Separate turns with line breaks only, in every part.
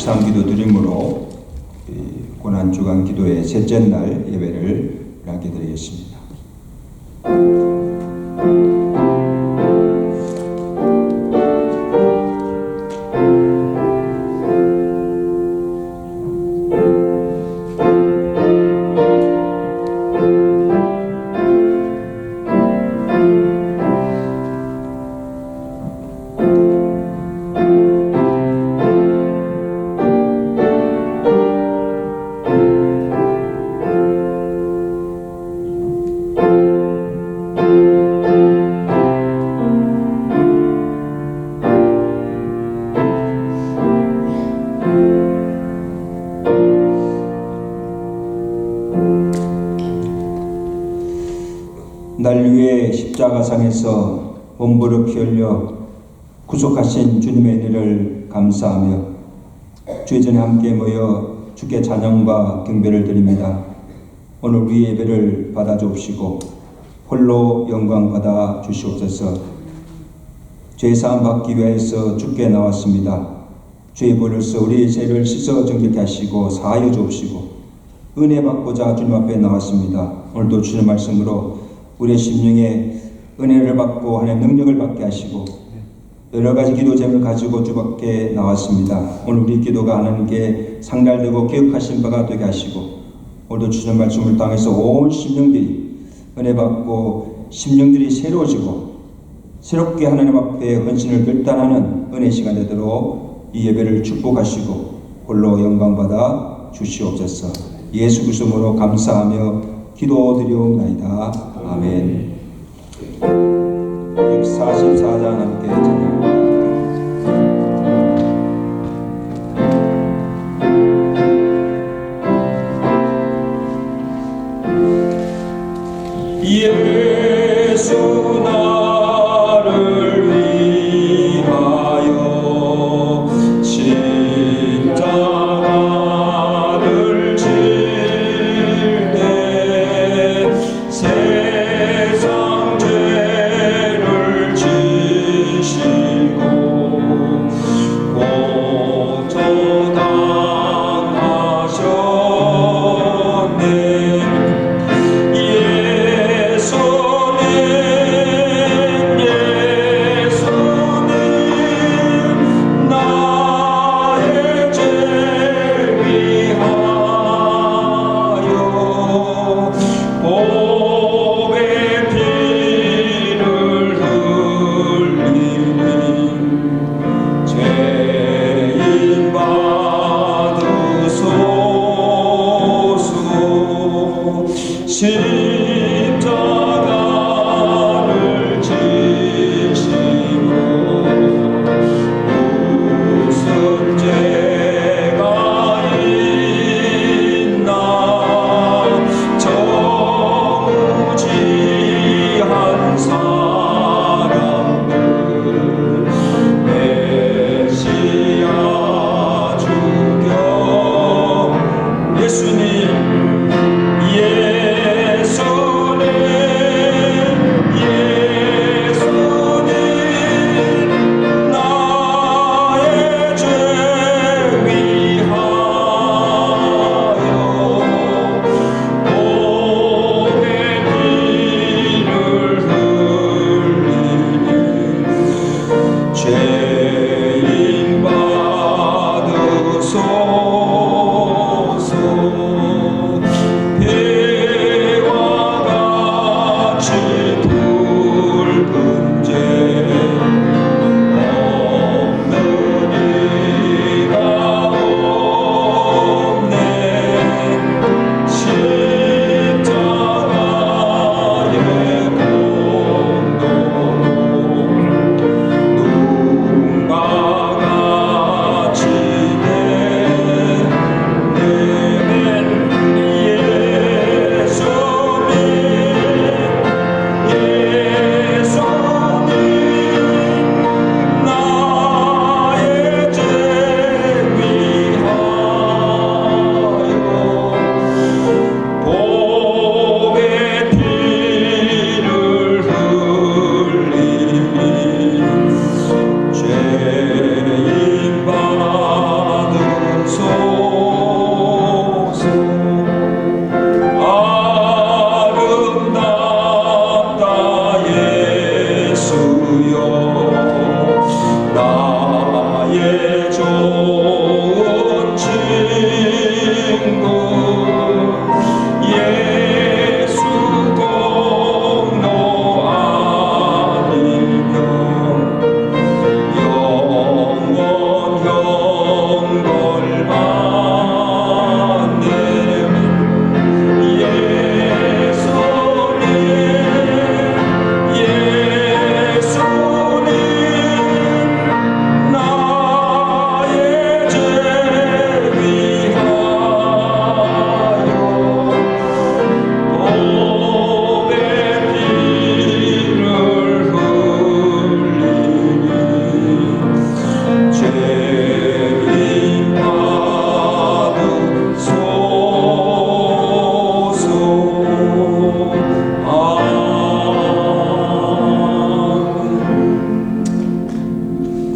묵상기도 드림으로 고난주간 기도의 셋째 날 예배를 하게 드리겠습니다. 날 위해 십자가상에서 몸부를 피 흘려 구속하신 주님의 은혜를 감사하며 주의 전에 함께 모여 주께 찬양과 경배를 드립니다. 오늘 우리 예배를 받아 주옵시고 홀로 영광 받아 주시옵소서. 죄사함 받기 위해서 주께 나왔습니다. 주의 보혈로서 우리의 죄를 씻어 정결케 하시고 사하여 주옵시고 은혜 받고자 주님 앞에 나왔습니다. 오늘도 주님 말씀으로 우리의 심령에 은혜를 받고 하나님의 능력을 받게 하시고 여러 가지 기도 제목을 가지고 주 밖에 나왔습니다. 오늘 우리 기도가 하나님께 상달되고 기억하신 바가 되게 하시고 오늘도 주님 말씀을 당해서 온 심령들이 은혜 받고 심령들이 새로워지고 새롭게 하나님 앞에 헌신을 결단하는 은혜 시간 되도록 이 예배를 축복하시고 홀로 영광 받아 주시옵소서. 예수 그리스도로 감사하며 기도드리옵나이다. 아멘. 144장 함께 찬양합니다. 예수 나를 위하여 십자가를 질때 세상 죄를 지시고 고초당하셨네. 십자가를 지시고 무슨 죄가 있나 정우지한 사람들 메시아 주경 예수님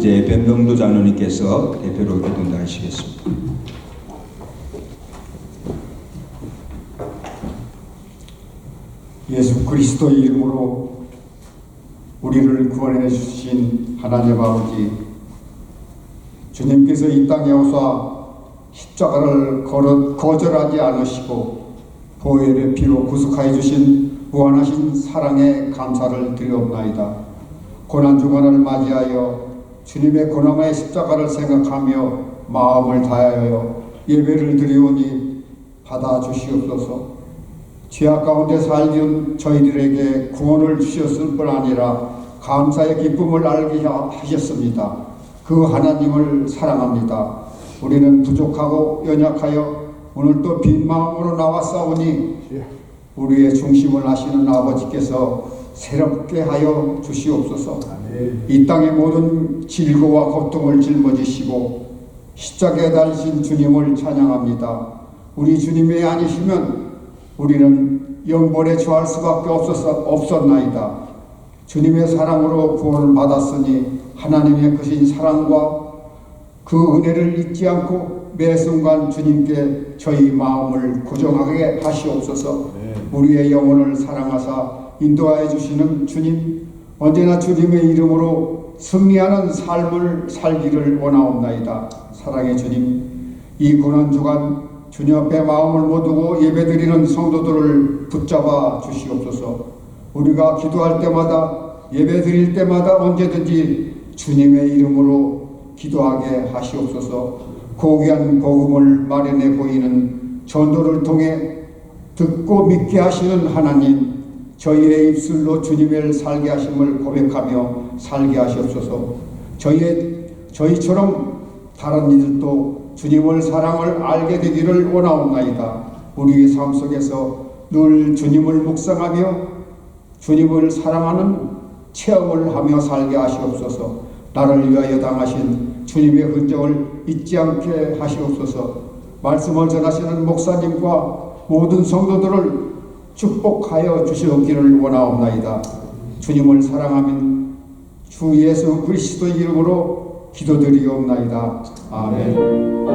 이제 변병도 장로님께서 대표로 기도하시겠습니다.
예수 그리스도의 이름으로 우리를 구원해 주신 하나님 아버지, 주님께서 이 땅에 오사 십자가를 거절하지 않으시고 보혈의 피로 구속하여 주신 무한하신 사랑에 감사를 드리옵나이다. 고난주간을 맞이하여 주님의 고난의 십자가를 생각하며 마음을 다하여 예배를 드리오니 받아주시옵소서. 죄악 가운데 살던 저희들에게 구원을 주셨을 뿐 아니라 감사의 기쁨을 알게 하셨습니다. 그 하나님을 사랑합니다. 우리는 부족하고 연약하여 오늘 또 빈 마음으로 나왔사오니 우리의 중심을 아시는 아버지께서 새롭게 하여 주시옵소서. 이 땅의 모든 질고와 고통을 짊어지시고 십자가에 달리신 주님을 찬양합니다. 우리 주님이 아니시면 우리는 영벌에 처할 수밖에 없었나이다. 주님의 사랑으로 구원을 받았으니 하나님의 크신 사랑과 그 은혜를 잊지 않고 매 순간 주님께 저희 마음을 고정하게 하시옵소서. 우리의 영혼을 사랑하사 인도하여 주시는 주님, 언제나 주님의 이름으로 승리하는 삶을 살기를 원하옵나이다. 사랑의 주님, 이 고난주간 주님 앞에 마음을 모두고 예배드리는 성도들을 붙잡아 주시옵소서. 우리가 기도할 때마다 예배드릴 때마다 언제든지 주님의 이름으로 기도하게 하시옵소서. 고귀한 복음을 마련해 보이는 전도를 통해 듣고 믿게 하시는 하나님, 저희의 입술로 주님을 살게 하심을 고백하며 살게 하시옵소서. 저희처럼 다른 이들도 주님을 사랑을 알게 되기를 원하옵나이다. 우리의 삶 속에서 늘 주님을 묵상하며 주님을 사랑하는 체험을 하며 살게 하시옵소서. 나를 위하여 당하신 주님의 흔적을 잊지 않게 하시옵소서. 말씀을 전하시는 목사님과 모든 성도들을 축복하여 주시옵기를 원하옵나이다. 주님을 사랑하면 주 예수 그리스도의 이름으로 기도드리옵나이다. 아멘.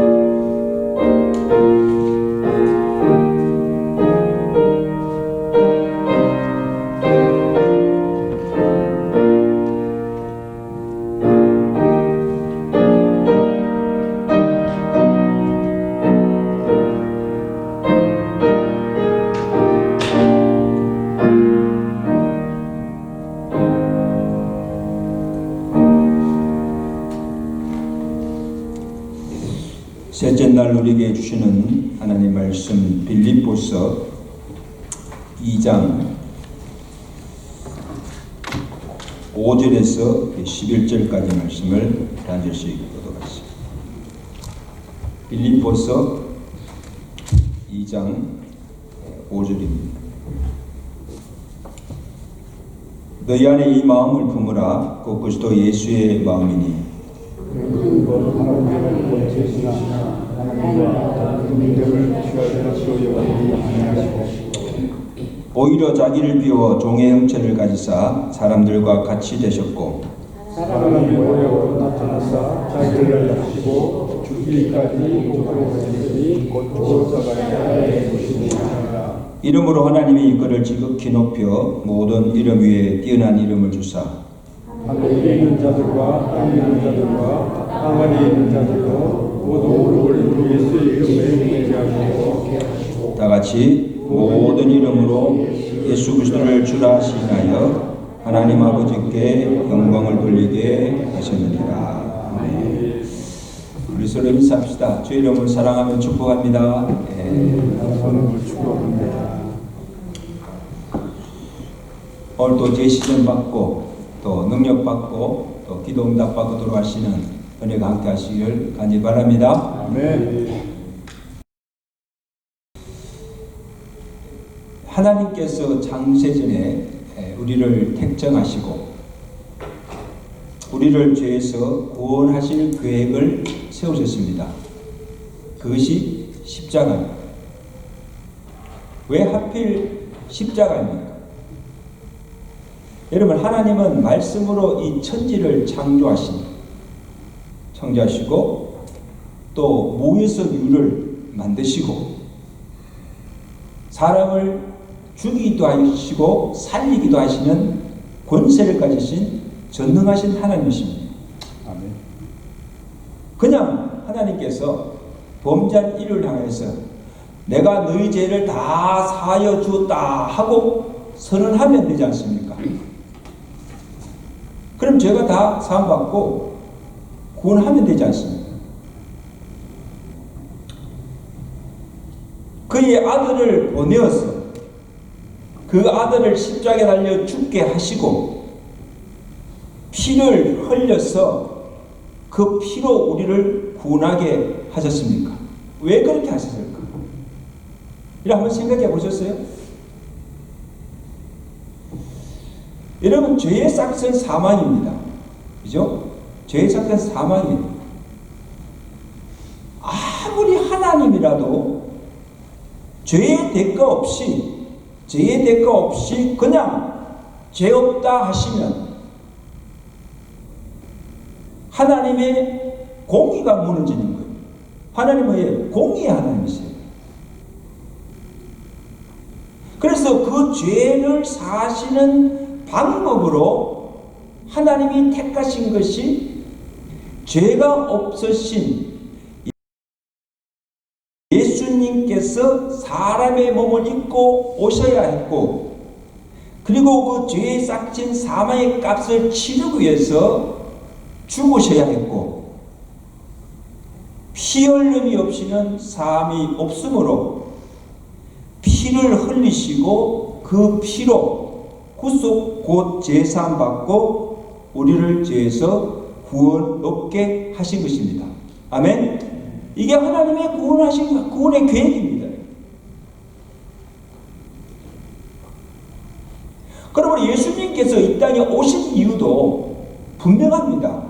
셋째 날 우리에게 주시는 하나님 말씀 빌립보서 2장 5절에서 11절까지 말씀을 한 절씩 읽도록 하겠습니다. 빌립보서 2장 5절입니다. 너희 안에 이 마음을 품으라. 곧 그리스도 예수의 마음이니 오히려 자기를 비워 종의 형체를 가지사 사람들과 같이 되셨고
사람의 모양으로 나타나사 자기를 낮추고 죽기까지 목적으로 곧 보호자가 되시니라.
이름으로 하나님이 그를 지극히 높여 모든 이름 위에 뛰어난 이름을 주사
하늘에 있는 자들과 땅에 있는 자들과 땅 아래에 있는 자들도 모두 무릎을 예수의 이름에 회개하시고
다 같이 모든 이름으로 예수 그리스도를 주라 시인하여 하나님 아버지께 영광을 돌리게 하셨느니라. 아멘. 우리 서로 인사합시다. 주의 이름을 사랑하며 축복합니다. 오늘 또 제시전 받고 또 능력 받고 또 기도 응답 받고 돌아가시는 은혜가 함께 하시기를 간절히 바랍니다.
아멘.
하나님께서 창세전에 우리를 택정하시고 우리를 죄에서 구원하실 계획을 세우셨습니다. 그것이 십자가입니다. 왜 하필 십자가입니까? 여러분, 하나님은 말씀으로 이 천지를 창조하신 창조하시고 또 무에서 유를 만드시고 사람을 죽이기도 하시고 살리기도 하시는 권세를 가지신 전능하신 하나님이십니다.
아멘.
그냥 하나님께서 범죄한 이를 향해서 내가 너희 죄를 다 사하여 주었다 하고 선언하면 되지 않습니까? 그럼 죄가 다 사함받고 구원하면 되지 않습니까? 그의 아들을 보내어서 그 아들을 십자가에 달려 죽게 하시고 피를 흘려서 그 피로 우리를 구원하게 하셨습니까? 왜 그렇게 하셨을까? 이런 한번 생각해 보셨어요? 여러분, 죄의 삭은 사망입니다. 그죠? 죄의 삭은 사망이에요. 아무리 하나님이라도 죄의 대가 없이 그냥 죄 없다 하시면 하나님의 공의가 무너지는 거예요. 하나님은 공의의 하나님이세요. 그래서 그 죄를 사하시는 방법으로 하나님이 택하신 것이 죄가 없으신 예수님께서 사람의 몸을 입고 오셔야 했고, 그리고 그 죄에 싹진 사망의 값을 치르기 위해서 죽으셔야 했고, 피 흘림이 없이는 사함이 없으므로 피를 흘리시고 그 피로 구속 곧 제사함 받고 우리를 죄에서 구원 얻게 하신 것입니다. 아멘. 이게 하나님의 구원하신 구원의 계획입니다. 그러므로 예수님께서 이 땅에 오신 이유도 분명합니다.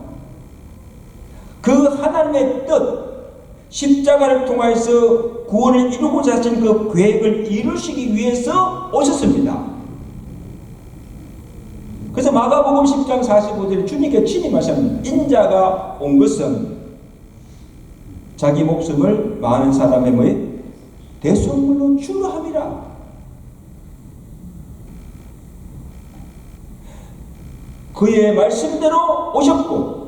그 하나님의 뜻, 십자가를 통해서 구원을 이루고자 하신 그 계획을 이루시기 위해서 오셨습니다. 그래서 마가복음 10장 45절에 주님께서 친히 말씀합니다. 인자가 온 것은 자기 목숨을 많은 사람의 뭐에 대속물로 주려 함이라. 그의 말씀대로 오셨고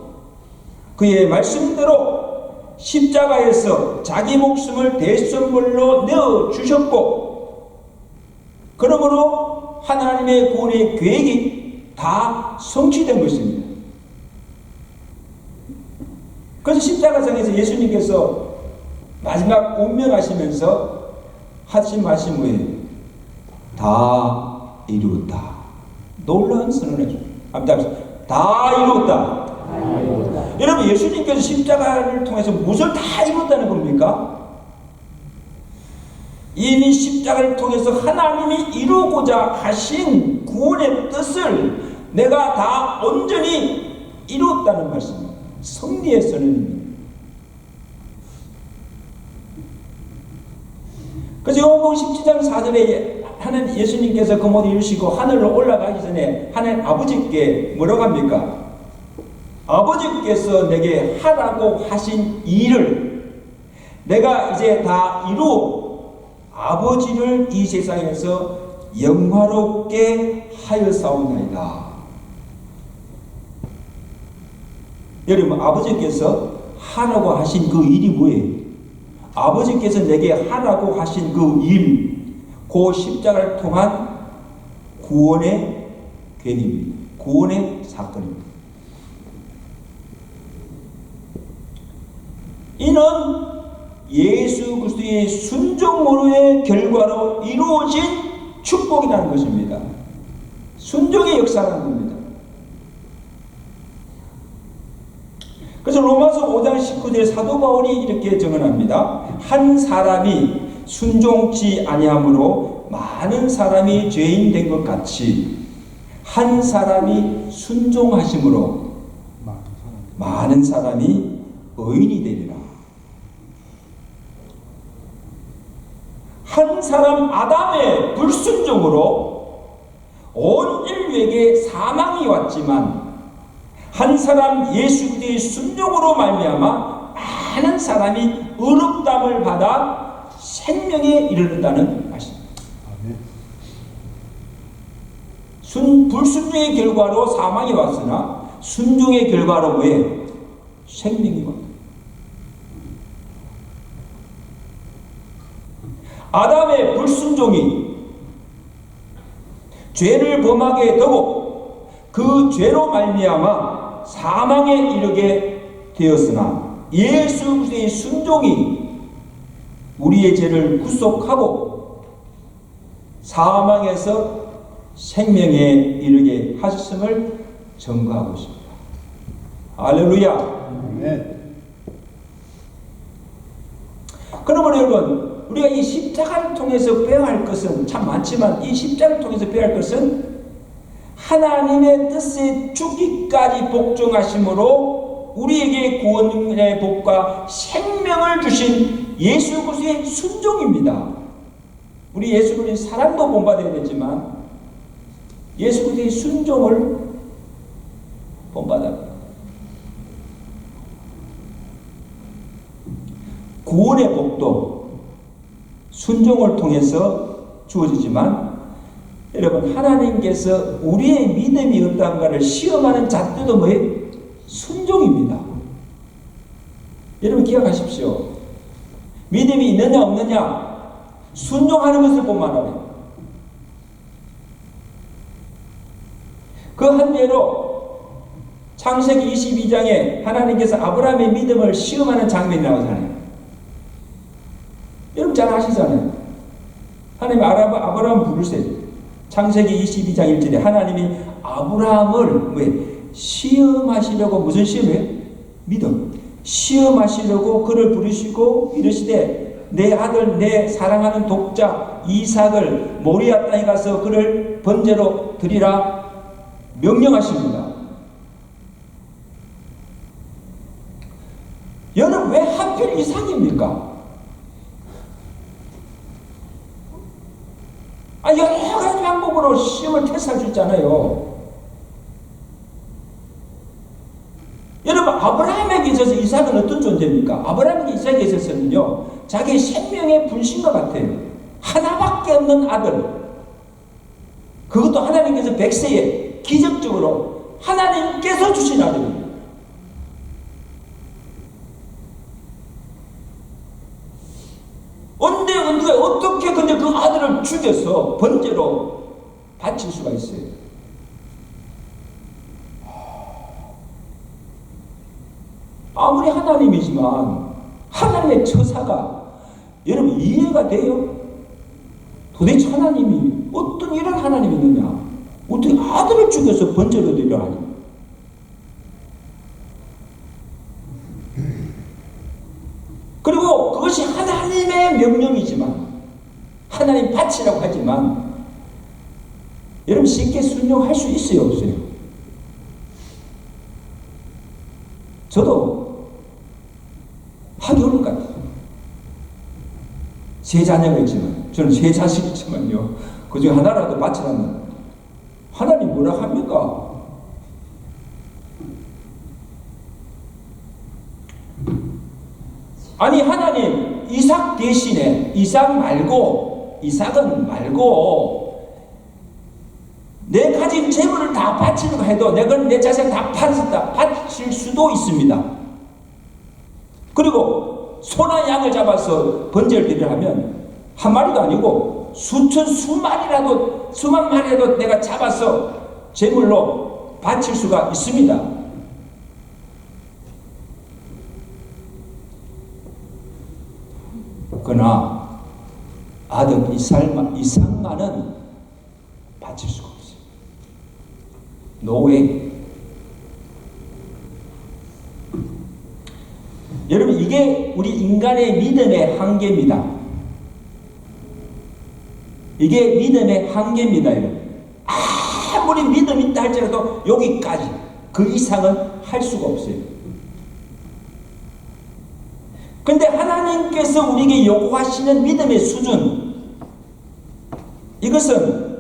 그의 말씀대로 십자가에서 자기 목숨을 대속물로 내어 주셨고, 그러므로 하나님의 구원의 계획이 다 성취된 것입니다. 그래서 십자가상에서 예수님께서 마지막 운명하시면서 하신 말씀 뭐예요? 다 이루었다. 놀라운 선언을 해줍니다. 다 이루었다. 여러분, 예수님께서 십자가를 통해서 무엇을 다 이뤘다는 겁니까? 이미 십자가를 통해서 하나님이 이루고자 하신 구원의 뜻을 내가 다 온전히 이뤘다는 말씀입니다. 승리의 선언입니다. 그래서 요한복음 17장 4절에 하나님 예수님께서 그 모든 이루시고 하늘로 올라가기 전에 하나님 아버지께 뭐라고 합니까? 아버지께서 내게 하라고 하신 일을 내가 이제 다 이루어 아버지를 이 세상에서 영화롭게 하였사오나이다. 여러분, 아버지께서 하라고 하신 그 일이 뭐예요? 아버지께서 내게 하라고 하신 그 일, 그 십자가를 통한 구원의 계획입니다. 구원의 사건입니다. 이는 예수 그리스도의 순종으로의 결과로 이루어진 축복이라는 것입니다. 순종의 역사라는 겁니다. 그래서 로마서 5장 19절에 사도 바울이 이렇게 증언합니다. 한 사람이 순종치 아니함으로 많은 사람이 죄인 된 것 같이 한 사람이 순종하심으로 많은 사람이 의인이 되리라. 한 사람 아담의 불순종으로 온 인류에게 사망이 왔지만 한 사람 예수 그리스도의 순종으로 말미암아 많은 사람이 의롭다함을 받아 생명에 이르는다는 말씀입니다. 불순종의 결과로 사망이 왔으나 순종의 결과로 뭐예요? 생명이 왔다. 아담의 불순종이 죄를 범하게 되고 그 죄로 말미암아 사망에 이르게 되었으나 예수 그리스도의 순종이 우리의 죄를 구속하고 사망에서 생명에 이르게 하셨음을 증거하고 있습니다. 할렐루야.
네.
그러므로 여러분, 우리가 이 십자가를 통해서 배워야 할 것은 참 많지만 이 십자가를 통해서 배워야 할 것은 하나님의 뜻에 죽기까지 복종하심으로 우리에게 구원의 복과 생명을 주신 예수 그리스도의 순종입니다. 우리 예수 그리스도의 사랑도 본받아야 되지만 예수 그리스도의 순종을 본받아야 합니다. 구원의 복도 순종을 통해서 주어지지만 여러분, 하나님께서 우리의 믿음이 어떠한가를 시험하는 잣대도 뭐예요? 순종입니다. 여러분 기억하십시오. 믿음이 있느냐 없느냐 순종하는 것을 보면 알아요. 그 한대로 창세기 22장에 하나님께서 아브라함의 믿음을 시험하는 장면이 나오잖아요. 여러분 잘 아시잖아요. 하나님이 아브라함을 부르세요. 창세기 22장 1절에 하나님이 아브라함을 시험하시려고 무슨 시험이에요? 믿음. 시험하시려고 그를 부르시고 이르시되 내 아들 내 사랑하는 독자 이삭을 모리아 땅에 가서 그를 번제로 드리라 명령하십니다. 여러분 왜 하필 이삭입니까? 여러 가지 방법으로 시험을 테스트할 수 있잖아요. 여러분 아브라함에게 있어서 이삭은 어떤 존재입니까? 아브라함에게 이삭에 있어서는요 자기의 생명의 분신과 같아요. 하나밖에 없는 아들, 그것도 하나님께서 백세에 기적적으로 하나님께서 주신 아들입니다. 언제 어떻게 근데 그 아들을 죽여서 번제로 바칠 수가 있어요? 아무리 하나님이지만 하나님의 처사가 여러분 이해가 돼요? 도대체 하나님이 어떤 이런 하나님이 있느냐? 어떻게 아들을 죽여서 번제로 드리려 하니? 그리고 그것이 하나님의 명령이지만 하나님 바치라고 하지만 여러분 쉽게 순종할 수 있어요 없어요? 저도 하기 어려울 것 같아요. 세 자녀가 있지만 저는 세 자식이 있지만요 그 중에 하나라도 바치라면 하나님 뭐라 합니까? 아니 하나님 이삭 대신에 이삭은 말고 내 가진 재물을 다 바치려고 해도 내가 내 자식 다 바칠 수도 있습니다. 그리고 소나 양을 잡아서 번제를 드리려 하면 한 마리도 아니고 수만 마리라도 내가 잡아서 제물로 바칠 수가 있습니다. 그러나 아들 이삭만은 바칠 수가 없어요. 노웨이. 여러분 이게 우리 인간의 믿음의 한계입니다. 이게 믿음의 한계입니다. 여러분. 아무리 믿음이 있다 할지라도 여기까지 그 이상은 할 수가 없어요. 근데 하나님께서 우리에게 요구하시는 믿음의 수준, 이것은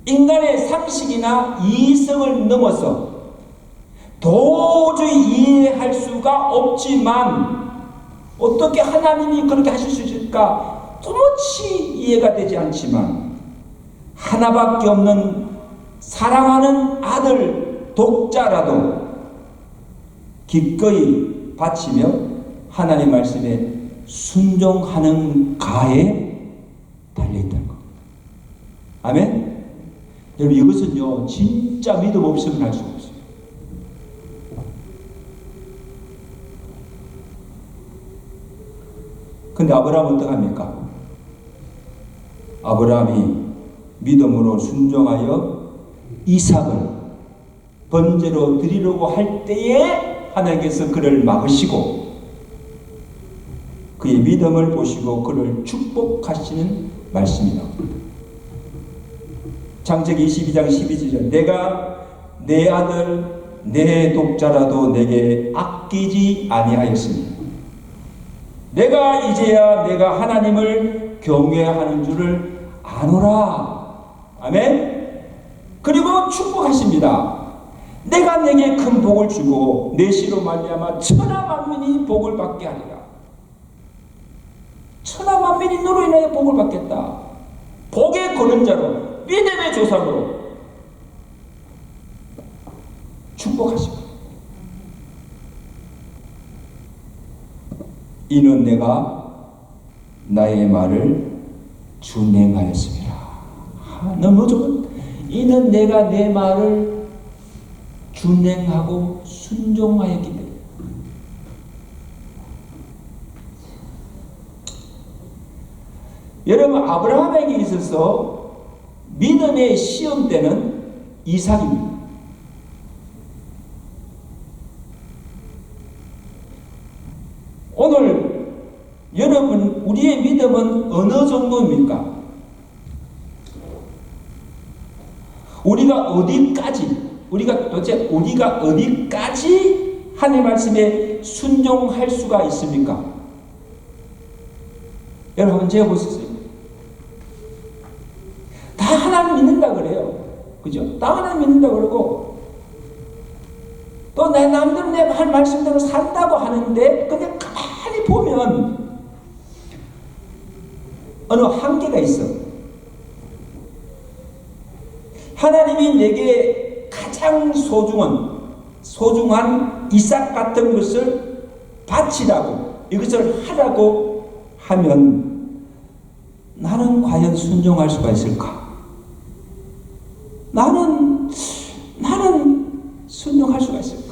인간의 상식이나 이성을 넘어서 도저히 이해할 수가 없지만 어떻게 하나님이 그렇게 하실 수 있을까 도무지 이해가 되지 않지만 하나밖에 없는 사랑하는 아들 독자라도 기꺼이 바치며 하나님 말씀에 순종하는 가에 달려있다는 것. 아멘? 여러분 이것은요 진짜 믿음 없으면 할 수가 없어요. 근데 아브라함은 어떡합니까? 아브라함이 믿음으로 순종하여 이삭을 번제로 드리려고 할 때에 하나님께서 그를 막으시고 그의 믿음을 보시고 그를 축복하시는 말씀이다. 창세기 22장 12절 내가 내 아들 내 독자라도 내게 아끼지 아니하였으니 내가 이제야 내가 하나님을 경외하는 줄을 아노라. 아멘. 그리고 축복하십니다. 내가 내게 큰 복을 주고 내 씨로 말미암아 천하 만민이 복을 받게 하리라. 천하 만민이 너로 인하여 복을 받겠다. 복의 거론자로 믿음의 조상으로 축복하십니다. 이는 내가 나의 말을 준행하였습니다. 너무 좋은. 이는 내가 내 말을 준행하고 순종하였기 때문에. 여러분 아브라함에게 있어서 믿음의 시험 때는 이삭입니다. 오늘 여러분 우리의 믿음은 어느 정도입니까? 우리가 어디까지 하나님 말씀에 순종할 수가 있습니까? 여러분 한번 재보세요. 다 하나님 믿는다 그래요. 그죠? 다 하나님 믿는다 그러고 또 내 남들은 내 할 말씀대로 산다고 하는데 근데 가만히 보면 어느 한계가 있어. 하나님이 내게 가장 소중한 이삭 같은 것을 바치라고 이것을 하라고 하면 나는 과연 순종할 수가 있을까? 나는 순종할 수가 있을까?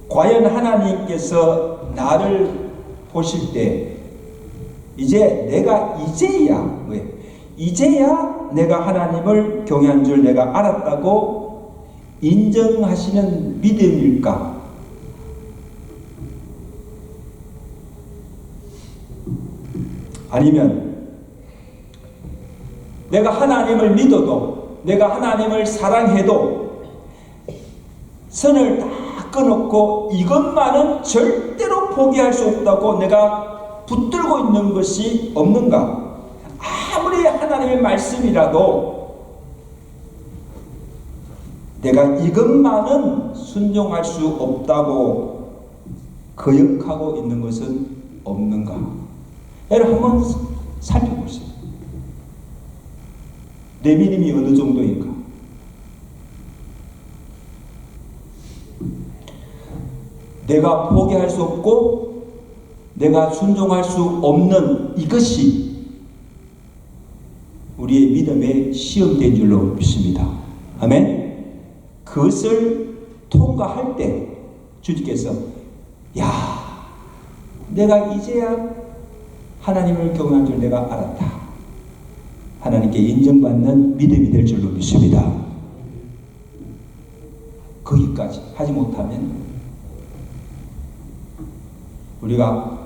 과연 하나님께서 나를 보실 때 이제야 내가 하나님을 경외한 줄 내가 알았다고 인정하시는 믿음일까? 아니면 내가 하나님을 믿어도 내가 하나님을 사랑해도 선을 다 끊었고 이것만은 절대로 포기할 수 없다고 내가 붙들고 있는 것이 없는가? 아무리 하나님의 말씀이라도 내가 이것만은 순종할 수 없다고 거역하고 있는 것은 없는가? 여러분 한번 살펴보세요. 내 믿음이 어느 정도인가? 내가 포기할 수 없고 내가 순종할 수 없는 이것이 우리의 믿음의 시험된 줄로 믿습니다. 아멘. 그것을 통과할 때 주님께서 내가 이제야 하나님을 경외한 줄 내가 알았다. 하나님께 인정받는 믿음이 될 줄로 믿습니다. 거기까지 하지 못하면 우리가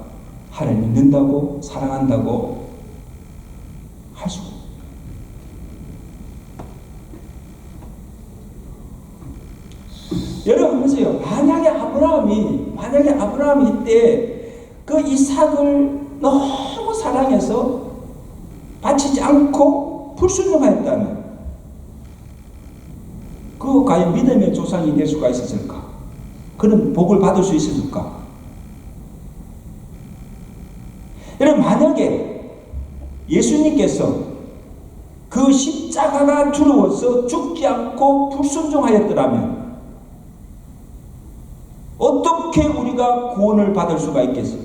하나님 믿는다고 사랑한다고 할 수가 없어요. 여러분 보세요. 만약에 아브라함이 이때 그 이삭을 너무 사랑해서 바치지 않고 불순종하였다면 그 과연 믿음의 조상이 될 수가 있었을까? 그런 복을 받을 수 있었을까? 여러분, 만약에 예수님께서 그 십자가가 두려워서 죽지 않고 불순종하였더라면 어떻게 우리가 구원을 받을 수가 있겠어요?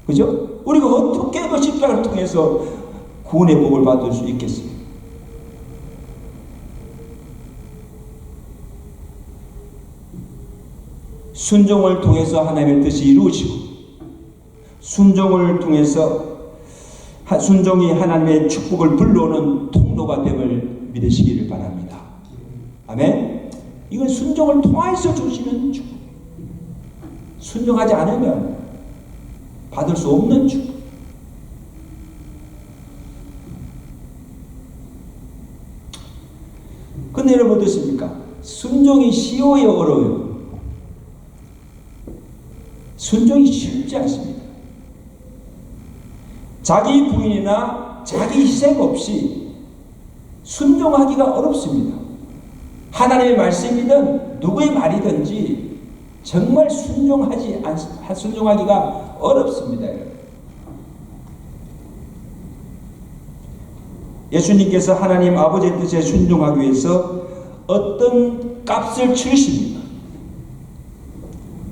그죠? 우리가 어떻게 그 십자가를 통해서 구원의 복을 받을 수 있겠어요? 순종을 통해서 하나님의 뜻이 이루어지고, 순종을 통해서 순종이 하나님의 축복을 불러오는 통로가 됨을 믿으시기를 바랍니다. 아멘. 이건 순종을 통해서 주시는 축복. 순종하지 않으면 받을 수 없는 축복. 근데 여러분 어떻습니까? 순종이 쉬워요, 어려워요? 순종이 쉽지 않습니다. 자기 부인이나 자기 희생 없이 순종하기가 어렵습니다. 하나님의 말씀이든 누구의 말이든지 정말 순종하기가 어렵습니다. 예수님께서 하나님 아버지의 뜻에 순종하기 위해서 어떤 값을 치르십니까?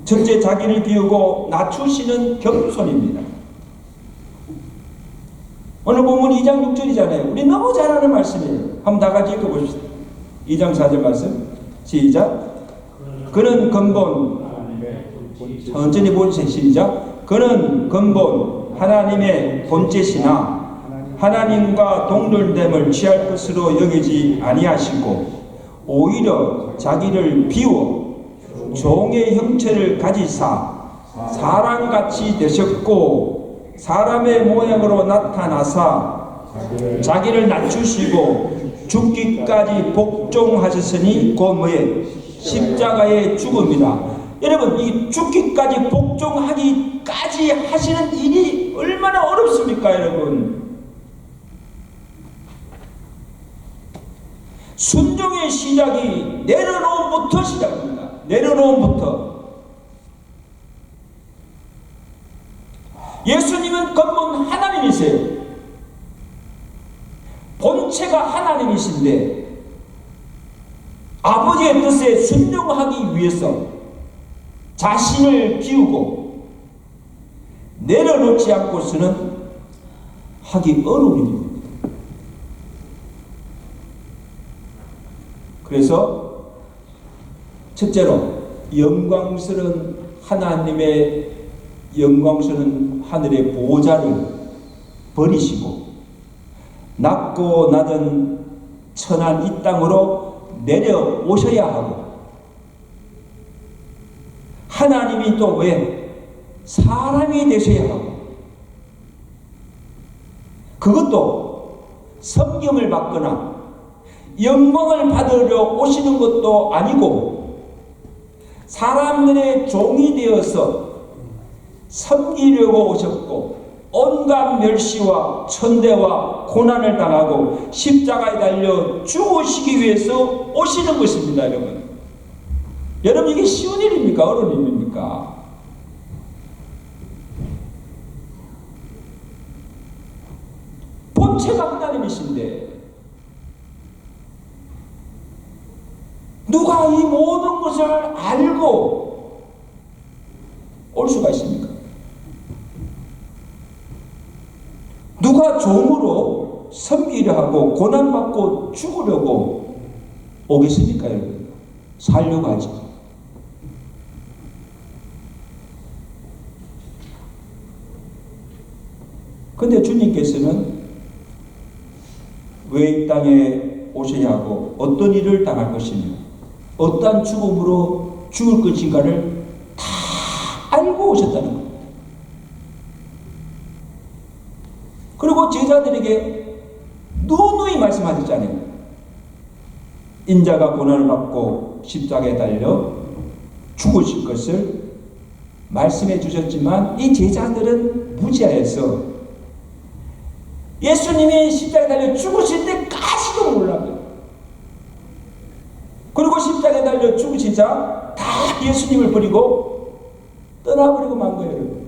첫째, 자기를 비우고 낮추시는 겸손입니다. 오늘 본문 2장 6절이잖아요. 우리 너무 잘 아는 말씀이에요. 한번 다 같이 읽어보십시다. 2장 4절 말씀. 시작. 그는 근본, 천천히 보세요. 시작. 그는 근본 하나님의 본체시나 하나님과 동일됨을 취할 것으로 여기지 아니하시고 오히려 자기를 비워 종의 형체를 가지사 사람같이 되셨고 사람의 모양으로 나타나사 자기를 낮추시고 죽기까지 복종하셨으니 곧 뭐에 십자가에 죽음이다. 여러분, 이 죽기까지 복종하기까지 하시는 일이 얼마나 어렵습니까, 여러분? 순종의 시작이 내려놓음부터 시작입니다. 내려놓음부터. 예수님은 근본 하나님이세요. 본체가 하나님이신데 아버지의 뜻에 순종하기 위해서 자신을 비우고 내려놓지 않고서는 하기 어려운 일입니다. 그래서 첫째로 영광스러운 하나님의 영광스러운 하늘의 보호자를 버리시고 낮고 낮은 천한 이 땅으로 내려오셔야 하고 하나님이 또 왜 사람이 되셔야 하고 그것도 섬김을 받거나 영광을 받으려 오시는 것도 아니고 사람들의 종이 되어서 섬기려고 오셨고 온갖 멸시와 천대와 고난을 당하고 십자가에 달려 죽으시기 위해서 오시는 것입니다. 여러분, 여러분 이게 쉬운 일입니까? 어려운 일입니까? 본체가 하나님이신데 누가 이 모든 것을 알고 올 수가 있습니까? 누가 종으로 섬기려 하고 고난받고 죽으려고 오겠습니까, 여러분? 살려고 하지. 근데 주님께서는 왜 이 땅에 오셔야 하고 어떤 일을 당할 것이며 어떠한 죽음으로 죽을 것인가를 다 알고 오셨다는 겁니다. 그리고 제자들에게 누누이 말씀하셨잖아요. 인자가 고난을 받고 십자가에 달려 죽으실 것을 말씀해 주셨지만 이 제자들은 무지하여서 예수님이 십자가에 달려 죽으실 때까지도 몰라요. 그리고 달려 죽으시자 다 예수님을 버리고 떠나버리고 만 거예요. 여러분.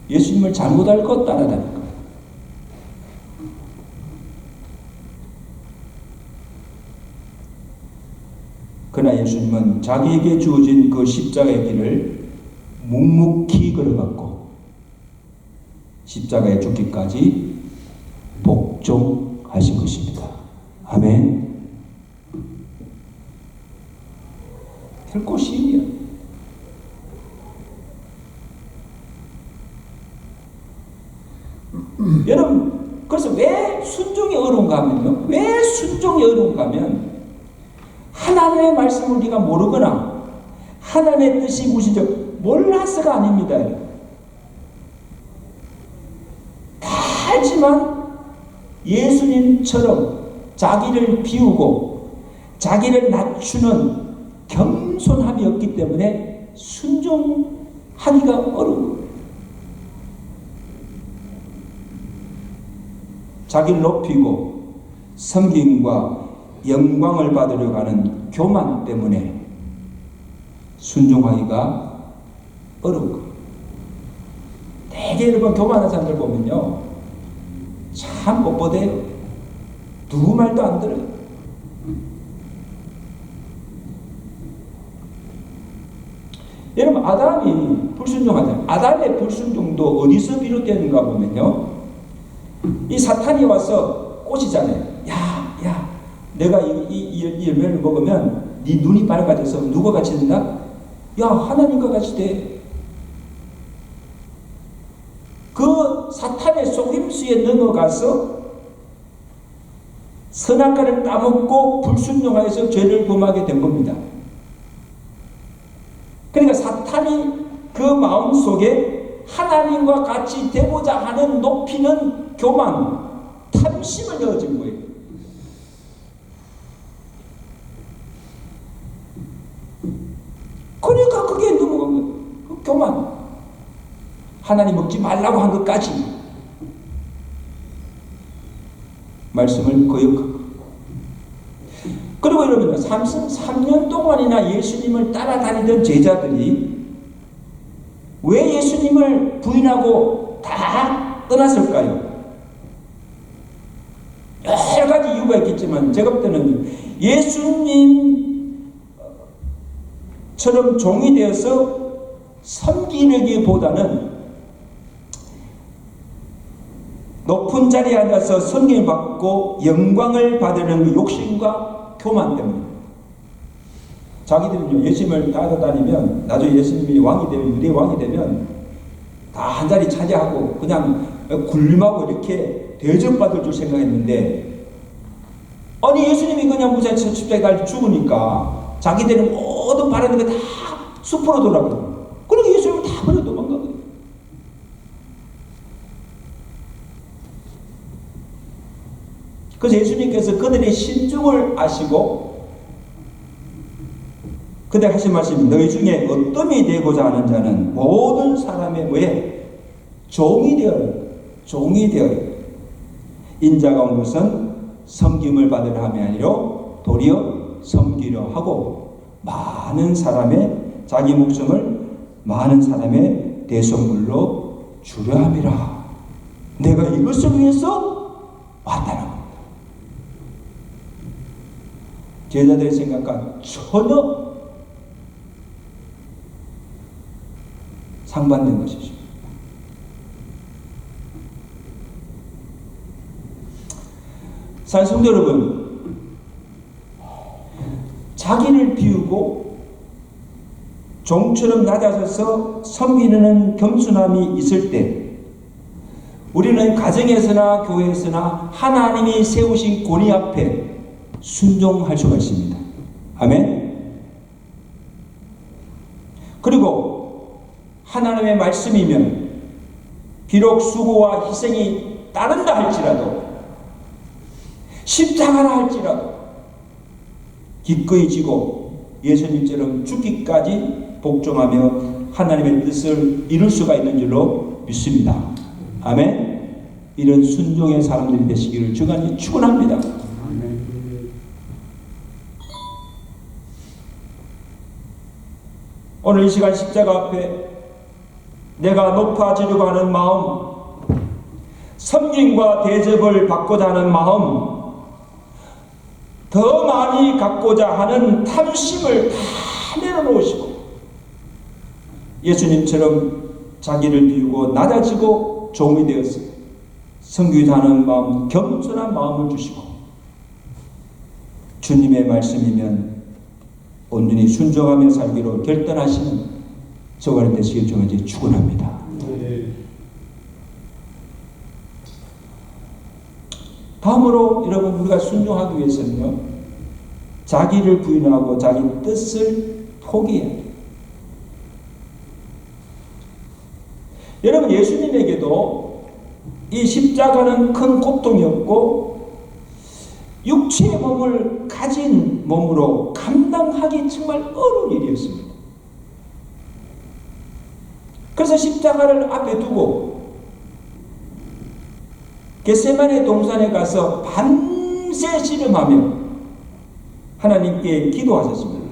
예수님을 잘못 알고 따라다닌 거예요. 그러나 예수님은 자기에게 주어진 그 십자가의 길을 묵묵히 걸어갔고 십자가에 죽기까지 복종하신 것입니다. 아멘. 결코 쉬운 일이야. 여러분, 그래서 왜 순종이 어려운가 하면요. 왜 순종이 어려운가 하면 하나님의 말씀을 우리가 모르거나 하나님의 뜻이 무엇인지 몰라서가 아닙니다. 다 알지만 예수님처럼 자기를 비우고 자기를 낮추는 겸손함이 없기 때문에 순종하기가 어려워요. 자기를 높이고 섬김과 영광을 받으려고 하는 교만 때문에 순종하기가 어려운 거예요. 대개 여러분 교만한 사람들 보면요, 참 뻣뻣해요. 누구 말도 안 들어요. 여러분, 아담이 불순종하잖아요. 아담의 불순종도 어디서 비롯되는가 보면요, 이 사탄이 와서 꼬시잖아요. 야, 내가 이 열매를 먹으면 네 눈이 밝아져서 누가 같이 된다? 야, 하나님과 같이 돼. 그 사탄의 속임수에 넘어가서 선악과를 따먹고 불순종하여서 죄를 범하게 된 겁니다. 그러니까 사탄이 그 마음속에 하나님과 같이 되고자 하는 높이는 교만, 탐심을 넣어준 거예요. 그러니까 그게 넘어간 거예요. 그 교만. 하나님 먹지 말라고 한 것까지 말씀을 거역하고. 그리고 여러분, 3년 동안이나 예수님을 따라다니던 제자들이 왜 예수님을 부인하고 다 떠났을까요? 여러 가지 이유가 있겠지만 제가 볼 때는 예수님처럼 종이 되어서 섬기기보다는 높은 자리에 앉아서 섬김을 받고 영광을 받으려는 그 욕심과 교만 때문에. 자기들은요, 예수님을 따라다니면 나중에 예수님이 왕이 되면, 유대 왕이 되면 다 한 자리 차지하고 그냥 굴림하고 이렇게 대접받을 줄 생각했는데, 아니 예수님이 그냥 무사히 십자가에 달려 죽으니까 자기들은 모든 바라는 게 다 숲으로 돌아가요. 그러니까 예수님을 다 버려 도망가거든요. 그래서 예수님께서 그들의 심중을 아시고 그때 하신 말씀이 너희 중에 어떠함이 되고자 하는 자는 모든 사람의 뭐에 종이 되어라. 종이 되어라. 인자가 온 것은 섬김을 받으려 함이 아니라 도리어 섬기려 하고 많은 사람의 자기 목숨을 많은 사람의 대속물로 주려 함이라. 내가 이것을 위해서 왔다는 겁니다. 제자들의 생각과 전혀 상반된 것이죠. 사실 성도 여러분, 자기를 비우고 종처럼 낮아져서 섬기는 겸손함이 있을 때 우리는 가정에서나 교회에서나 하나님이 세우신 권위 앞에 순종할 수가 있습니다. 아멘. 그리고 하나님의 말씀이면 비록 수고와 희생이 따른다 할지라도, 십자가라 할지라도 기꺼이 지고 예수님처럼 죽기까지 복종하며 하나님의 뜻을 이룰 수가 있는 줄로 믿습니다. 아멘. 이런 순종의 사람들이 되시기를 주간히 축원합니다. 오늘 이 시간 십자가 앞에 내가 높아지려고 하는 마음, 섬김과 대접을 받고자 하는 마음, 더 많이 갖고자 하는 탐심을 다 내려놓으시고 예수님처럼 자기를 비우고 낮아지고 종이 되어서 섬기자는 마음, 겸손한 마음을 주시고 주님의 말씀이면 온전히 순종하며 살기로 결단하시는 저와 되시길 주님께 축원합니다. 다음으로 여러분 우리가 순종하기 위해서는요, 자기를 부인하고 자기 뜻을 포기해야 돼요. 여러분 예수님에게도 이 십자가는 큰 고통이었고 육체의 몸을 가진 몸으로 감당하기 정말 어려운 일이었습니다. 그래서 십자가를 앞에 두고 겟세마네 동산에 가서 밤새 씨름하며 하나님께 기도하셨습니다.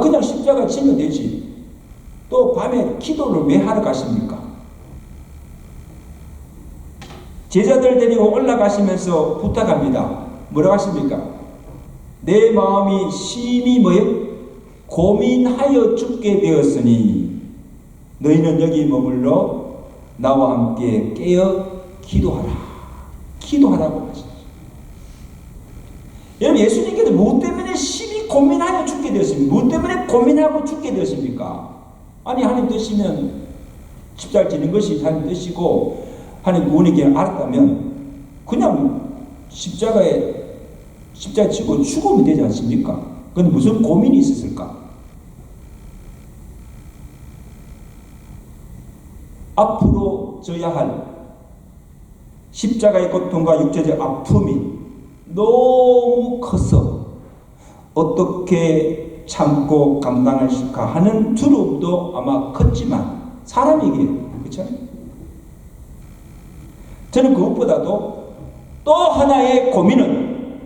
그냥 십자가 지면 되지. 또 밤에 기도를 왜 하러 가십니까? 제자들 데리고 올라가시면서 부탁합니다. 뭐라고 하십니까? 내 마음이 심히 뭐예요? 고민하여 죽게 되었으니 너희는 여기 머물러 나와 함께 깨어 기도하라. 기도하라고 하셨어요. 여러분 예수님께서 무엇 때문에 심히 고민하여 죽게 되었습니까? 무엇 때문에 고민하고 죽게 되었습니까? 아니 하나님 뜻이면 십자가를 지는 것이 하나님 뜻이고 하나님 구원이길 알았다면 그냥 십자가에 지고 죽으면 되지 않습니까? 그런데 무슨 고민이 있었을까? 앞으로 져야 할 십자가의 고통과 육체적 아픔이 너무 커서 어떻게 참고 감당할까 하는 두려움도 아마 컸지만 사람에게 그렇죠? 저는 그것보다도 또 하나의 고민은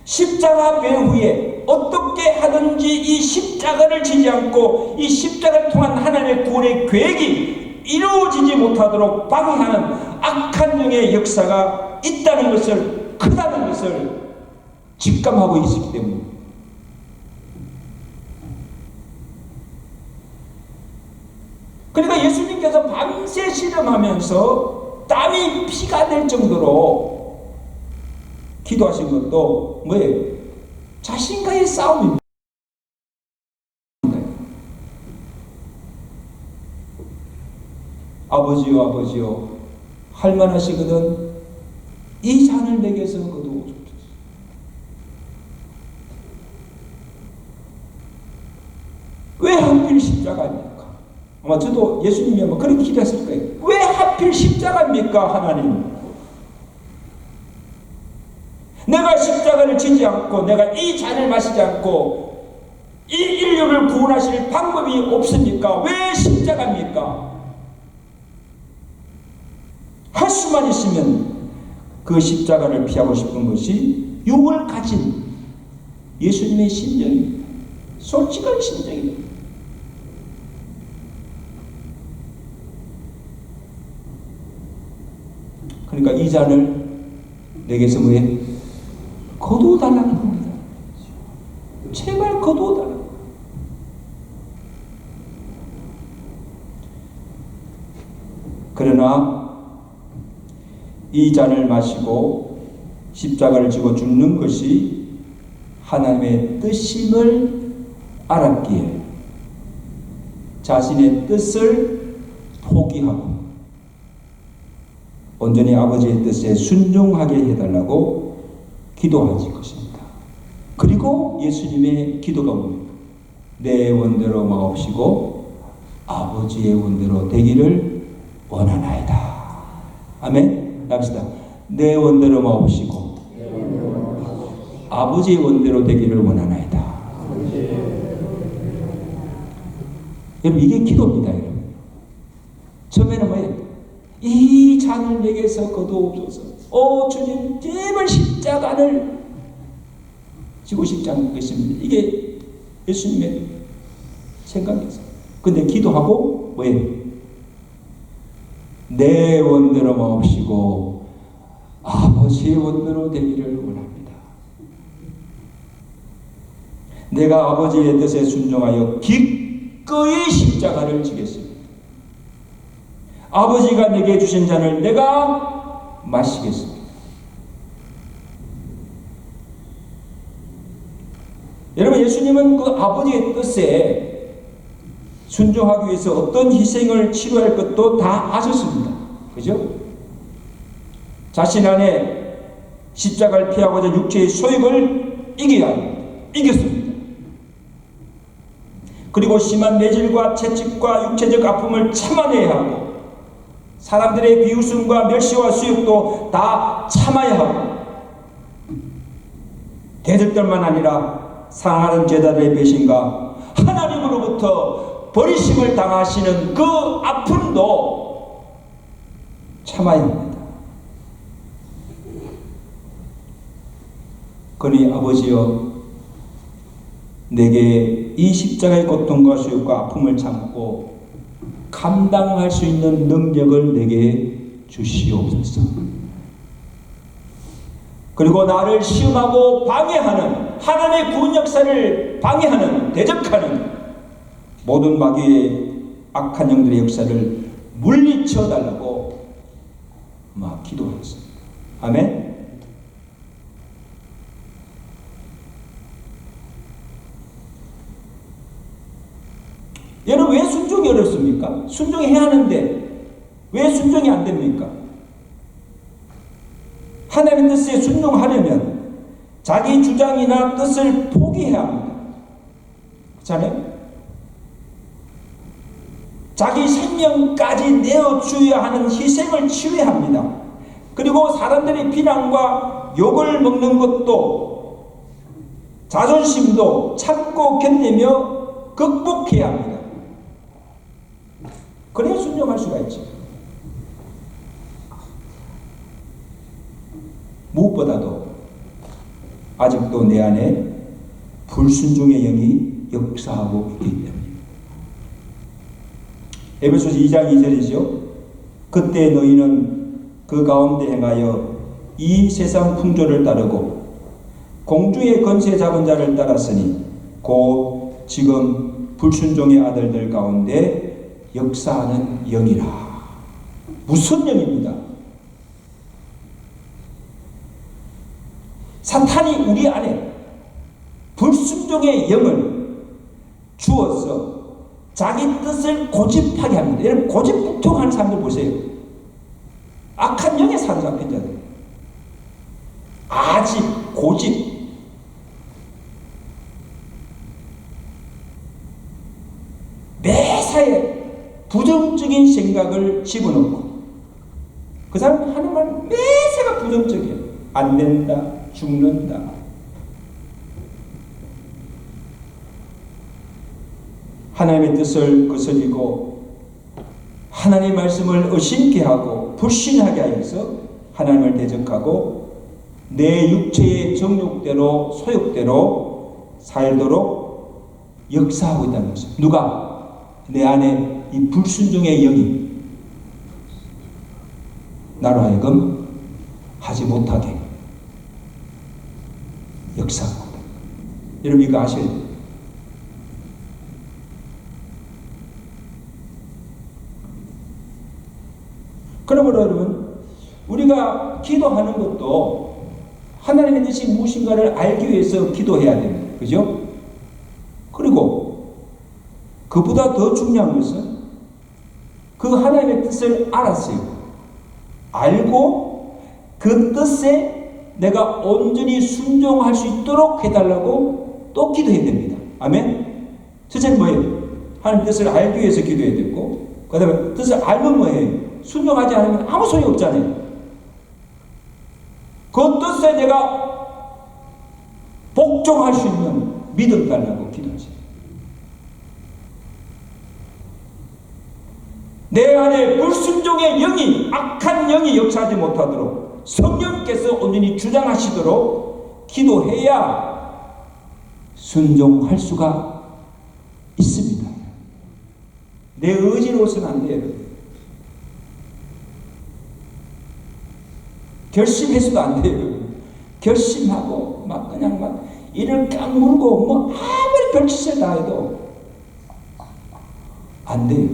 십자가 배후에 어떻게 하든지 이 십자가를 지지 않고 이 십자가를 통한 하나님의 구원의 계획이 이루어지지 못하도록 방해하는 악한 영의 역사가 있다는 것을, 크다는 것을 직감하고 있었기 때문입니다. 그러니까 예수님께서 밤새 씨름하면서 땀이 피가 될 정도로 기도하신 것도 뭐예요? 자신과의 싸움입니다. 아버지요 아버지요 할만하시거든 이 잔을 내게서 거두어 줍소서. 왜 하필 십자가입니까? 아마 저도 예수님이 아마 그렇게 기도했을 거예요. 왜 하필 십자가입니까 하나님? 내가 십자가를 지지 않고 내가 이 잔을 마시지 않고 이 인류를 구원하실 방법이 없습니까? 왜 십자가입니까? 할 수만 있으면 그 십자가를 피하고 싶은 것이 육을 가진 예수님의 심정입니다. 솔직한 심정입니다. 그러니까 이 잔을 내게서 뭐해? 거두어달라는 겁니다. 제발 거두어달라. 그러나 이 잔을 마시고 십자가를 지고 죽는 것이 하나님의 뜻임을 알았기에 자신의 뜻을 포기하고 온전히 아버지의 뜻에 순종하게 해달라고 기도하실 것입니다. 그리고 예수님의 기도가 뭡니까? 내 원대로 마옵시고 아버지의 원대로 되기를 원하나이다. 아멘. 합시다. 내 원대로 마옵시고 아버지의 원대로 되기를 원하나이다. 여러분 이게 기도입니다. 여러분. 처음에는 뭐예요? 이 잔을 내게서 거두옵소서. 주님 제발 십자가를 지고 싶지 않겠습니다. 이게 예수님의 생각에서. 근데 기도하고 왜? 내 원대로 마옵시고 아버지의 원대로 되기를 원합니다. 내가 아버지의 뜻에 순종하여 기꺼이 십자가를 지겠습니다. 아버지가 내게 주신 잔을 내가 마시겠습니다. 여러분, 예수님은 그 아버지의 뜻에 순종하기 위해서 어떤 희생을 치러야 할 것도 다 아셨습니다. 그죠? 자신 안에 십자가를 피하고자 육체의 소욕을 이겨야 합니다. 이겼습니다. 그리고 심한 매질과 채찍과 육체적 아픔을 참아내야 하고 사람들의 비웃음과 멸시와 수욕도 다 참아야 하고 대적들만 아니라 사랑하는 제자들의 배신과 하나님으로부터 버리심을 당하시는 그 아픔도 참아야 합니다. 그러니 아버지여, 내게 이 십자가의 고통과 수욕과 아픔을 참고 감당할 수 있는 능력을 내게 주시옵소서. 그리고 나를 시험하고 방해하는 하나님의 구원 역사를 방해하는 대적하는 모든 마귀의 악한 영들의 역사를 물리쳐 달라고 막 기도했습니다. 아멘. 여러분, 왜 순종이 어렵습니까? 순종해야 하는데 왜 순종이 안 됩니까? 하나님의 뜻에 순종하려면 자기 주장이나 뜻을 포기해야 합니다. 그렇잖아요? 자기 생명까지 내어주어야 하는 희생을 치러야 합니다. 그리고 사람들의 비난과 욕을 먹는 것도 자존심도 참고 견디며 극복해야 합니다. 그래야 순종할 수가 있죠. 무엇보다도 아직도 내 안에 불순종의 영이 역사하고 있기 때문입니다. 에베소서 2장 2절이죠. 그때 너희는 그 가운데 행하여 이 세상 풍조를 따르고 공중의 권세 잡은 자를 따랐으니 곧 지금 불순종의 아들들 가운데 역사하는 영이라. 무슨 영입니다? 사탄이 우리 안에 불순종의 영을 주어서 자기 뜻을 고집하게 합니다. 여러분, 고집불통하는 사람들 보세요. 악한 영에 사로잡힌 자들. 아집, 고집. 매사에 부정적인 생각을 집어넣고 그 사람 하는 말 매사가 부정적이에요. 안 된다, 죽는다. 하나님의 뜻을 거스리고 하나님의 말씀을 의심케 하고 불신하게 하여서 하나님을 대적하고 내 육체의 정욕대로 소욕대로 살도록 역사하고 있다는 것입니다. 누가? 내 안에 이 불순종의 영이 나로 하여금 하지 못하게 역사하고. 여러분, 이거 아셔야 돼요. 그러므로 여러분, 우리가 기도하는 것도 하나님의 뜻이 무엇인가를 알기 위해서 기도해야 됩니다. 그죠? 그리고 그보다 더 중요한 것은 그 하나님의 뜻을 알았어요. 알고 그 뜻에 내가 온전히 순종할 수 있도록 해달라고 또 기도해야 됩니다. 아멘? 첫째는 뭐예요? 하나님 뜻을 알기 위해서 기도해야 되고, 그 다음에 뜻을 알면 뭐예요? 순종하지 않으면 아무 소용이 없잖아요. 그 뜻에 내가 복종할 수 있는 믿음 달라고 기도하세요. 내 안에 불순종의 영이, 악한 영이 역사하지 못하도록 성령께서 온전히 주장하시도록 기도해야 순종할 수가 있습니다. 내 의지로서는 안 돼요. 결심해서도 안 돼요. 결심하고 막 그냥 막 이를 깡무르고 뭐 아무리 별짓을 다 해도 안 돼요.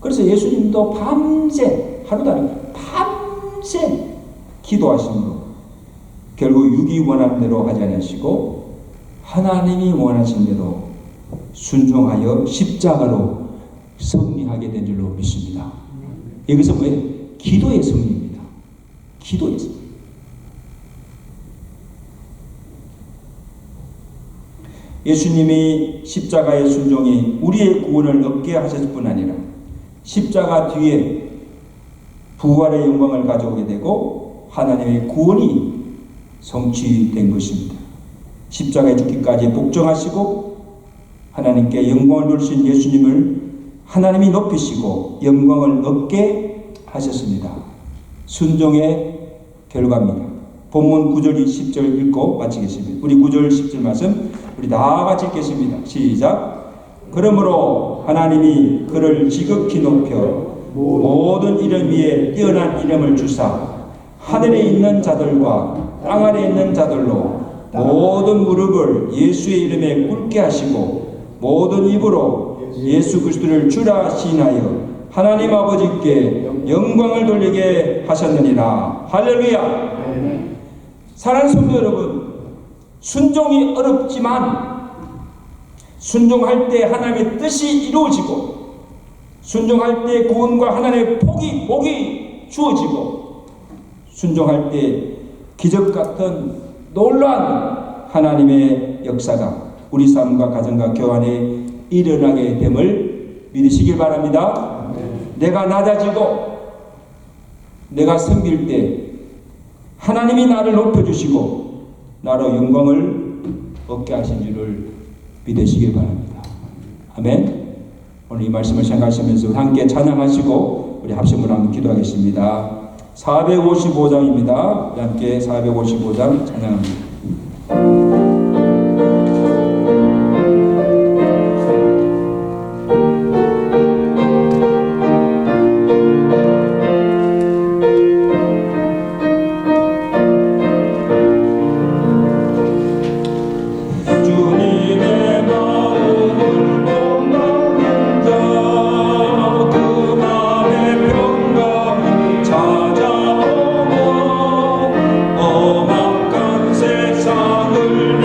그래서 예수님도 밤새 하루도 아니고 밤새 기도하심으로 결국 육이 원하는 대로 하지 않으시고 하나님이 원하신 대로 순종하여 십자가로 승리하게 된 줄로 믿습니다. 여기서 뭐예요? 기도의 승리입니다. 기도의 승리. 예수님이 십자가의 순종이 우리의 구원을 얻게 하셨을 뿐 아니라 십자가 뒤에 부활의 영광을 가져오게 되고 하나님의 구원이 성취된 것입니다. 십자가에 죽기까지 복종하시고 하나님께 영광을 돌리신 예수님을 하나님이 높이시고 영광을 얻게 하셨습니다. 순종의 결과입니다. 본문 9절 10절 읽고 마치겠습니다. 우리 9절 10절 말씀 우리 다 같이 읽겠습니다. 시작. 그러므로 하나님이 그를 지극히 높여 모든 이름 위에 뛰어난 이름을 주사 하늘에 있는 자들과 땅 아래 있는 자들로 모든 무릎을 예수의 이름에 꿇게 하시고 모든 입으로 예수 그리스도를 주라 시인하여 하나님 아버지께 영광을 돌리게 하셨느니라. 할렐루야. 사랑하는 성도 여러분, 순종이 어렵지만 순종할 때 하나님의 뜻이 이루어지고 순종할 때 구원과 하나님의 복이 주어지고 순종할 때 기적 같은 놀라운 하나님의 역사가 우리 삶과 가정과 교환에 일어나게 됨을 믿으시길 바랍니다. 내가 낮아지고 내가 섬길 때 하나님이 나를 높여주시고 나로 영광을 얻게 하신 줄을 믿으시길 바랍니다. 아멘. 오늘 이 말씀을 생각하시면서 함께 찬양하시고 우리 합심으로 한번 기도하겠습니다. 455장입니다. 우리 함께 455장 찬양합니다.
찾아오고 엄악한 세상을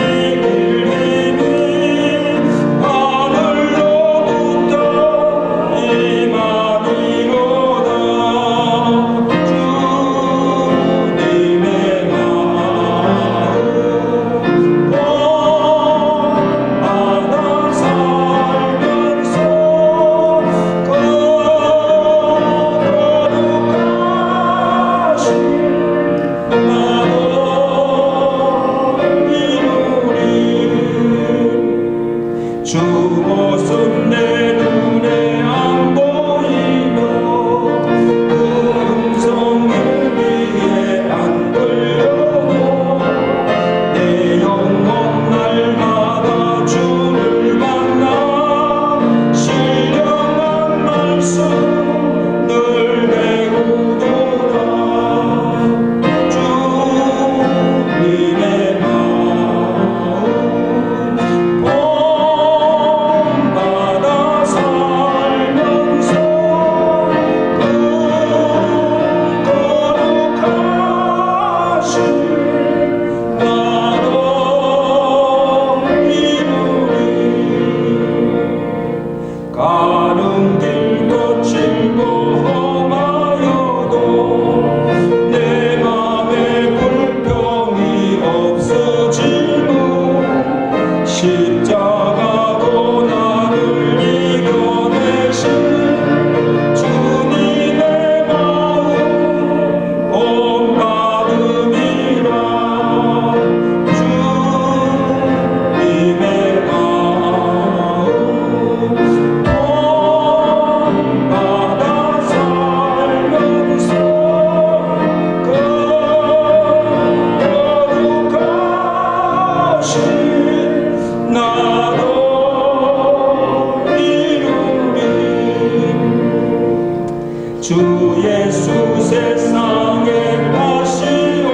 예수 세상에 다시 올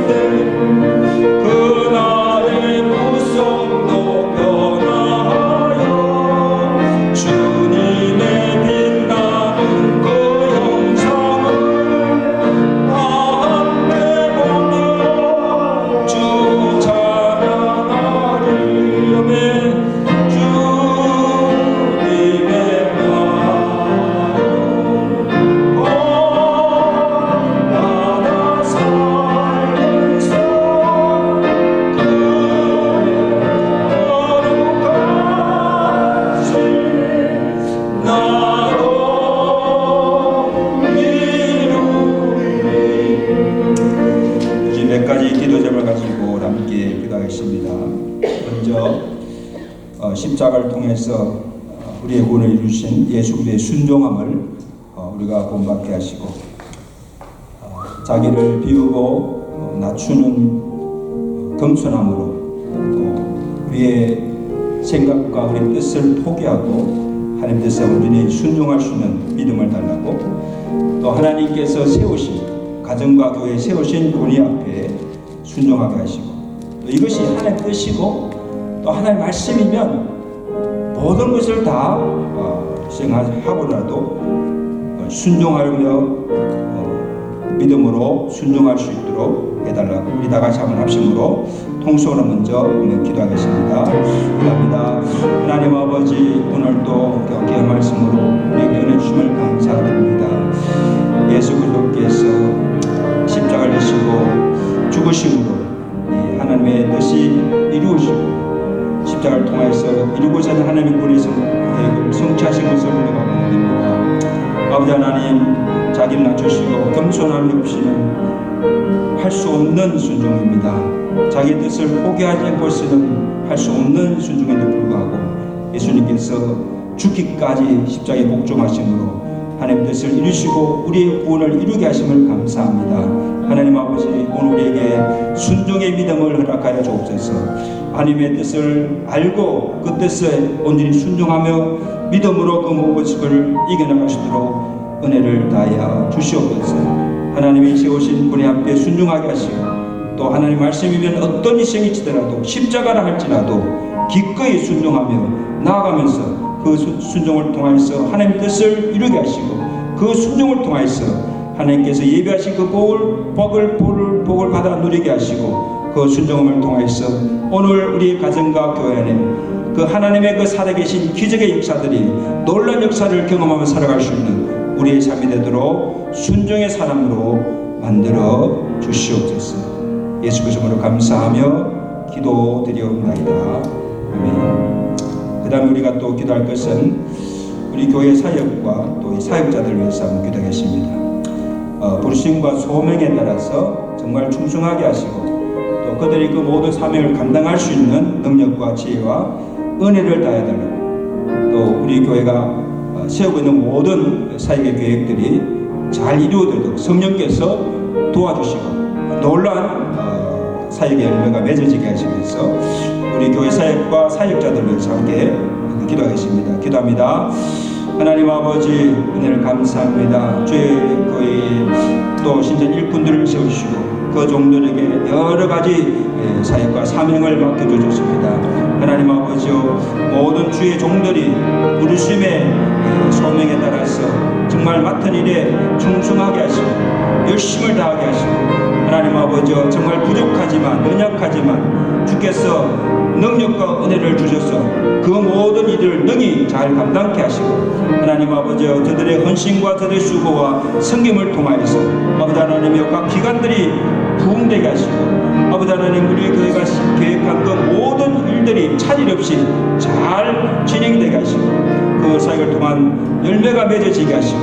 때 그날의 무성도 변화하여 주님의 빛나는 그 형상을 다 함께 보며 주 찬양하리. 아멘. 주님의 나라 살면서 그 거룩하신 나로 이루리. 이제 몇 가지 기도 제목을 가지고 함께 기도하겠습니다. 먼저 십자가를 통해서 우리의 구원을 이루신 예수 그리스도의 순종함을 우리가 본받게 하시고 자기를 비우고 낮추는 겸손함으로 또 우리의 생각과 우리의 뜻을 포기하고 하나님 뜻에 온전히 순종할 수 있는 믿음을 달라고 또 하나님께서 세우신 가정과 교회에 세우신 권위 앞에 순종하게 하시고 또 이것이 하나님의 뜻이고 또 하나님의 말씀이면 모든 것을 다 수행하고라도 순종하며 믿음으로 순종할 수 있도록 해달라고 우리 다 같이 한번 합심으로 통성으로 먼저 기도하겠습니다. 기도합니다. 하나님 아버지, 오늘도 귀한 말씀으로 우리에게 은혜 주심을 감사드립니다. 예수 그리스도께서 십자가를 지시고 죽으심으로 하나님의 뜻이 이루어지고 십자가를 통해서 이루고자 하는 하나님의 권위 성취하신 것을 우리가 보는됩니다. 아버지 하나님, 자기를 낮추시고 겸손함이 없이는 할 수 없는 순종입니다. 자기 뜻을 포기하지 않고서는 할 수 없는 순종인데 불구하고 예수님께서 죽기까지 십자가에 복종하심으로 하나님 뜻을 이루시고 우리의 구원을 이루게 하심을 감사합니다. 하나님 아버지, 오늘 우리에게 순종의 믿음을 허락하여 주옵소서. 하나님의 뜻을 알고 그 뜻에 온전히 순종하며 믿음으로 그 모든 것을 이겨나갈 수 있도록 은혜를 다하여 주시옵소서. 하나님이 세우신 분의 앞에 순종하게 하시고 또 하나님 말씀이면 어떤 희생이 치더라도 십자가라 할지라도 기꺼이 순종하며 나아가면서 그 순종을 통해서 하나님 뜻을 이루게 하시고 그 순종을 통해서 하나님께서 예비하신 그 복을 받아 누리게 하시고 그 순종을 통해서 오늘 우리 가정과 교회 안에 그 하나님의 그 살아계신 기적의 역사들이 놀라운 역사를 경험하며 살아갈 수 있는 우리의 삶이 되도록 순종의 사람으로 만들어 주시옵소서. 예수 그리스도로 감사하며 기도드리옵나이다. 아멘. 그 다음에 우리가 또 기도할 것은 우리 교회 사역과 또 이 사역자들을 위해서 한번 기도하겠습니다. 부르심과 소명에 따라서 정말 충성하게 하시고 또 그들이 그 모든 사명을 감당할 수 있는 능력과 지혜와 은혜를 다해달라고 또 우리 교회가 세우고 있는 모든 사역의 계획들이 잘 이루어지도록 성령께서 도와주시고 놀라운 사역의 열매가 맺어지게 하시면서 우리 교회 사역과 사역자들을 위해서 함께 기도하겠습니다. 기도합니다. 하나님 아버지, 은혜를 감사합니다. 주의 거의 또 신전 일꾼들을 세우시고 그 종들에게 여러 가지 사역과 사명을 맡겨주셨습니다. 하나님 아버지요, 모든 주의 종들이 부르심의 소명에 따라서 정말 맡은 일에 충성하게 하시고 열심을 다하게 하시고 하나님 아버지요, 정말 부족하지만 연약하지만 주께서 능력과 은혜를 주셔서 그 모든 일을 능히 잘 감당케 하시고 하나님 아버지여, 저들의 헌신과 저들의 수고와 섬김을 통하여서 아버지 하나님여 각 기관들이 부흥되게 하시고 아버지 하나님, 우리 교회가 계획한 그 모든 일들이 차질 없이 잘 진행되게 하시고 그 사역을 통한 열매가 맺어지게 하시고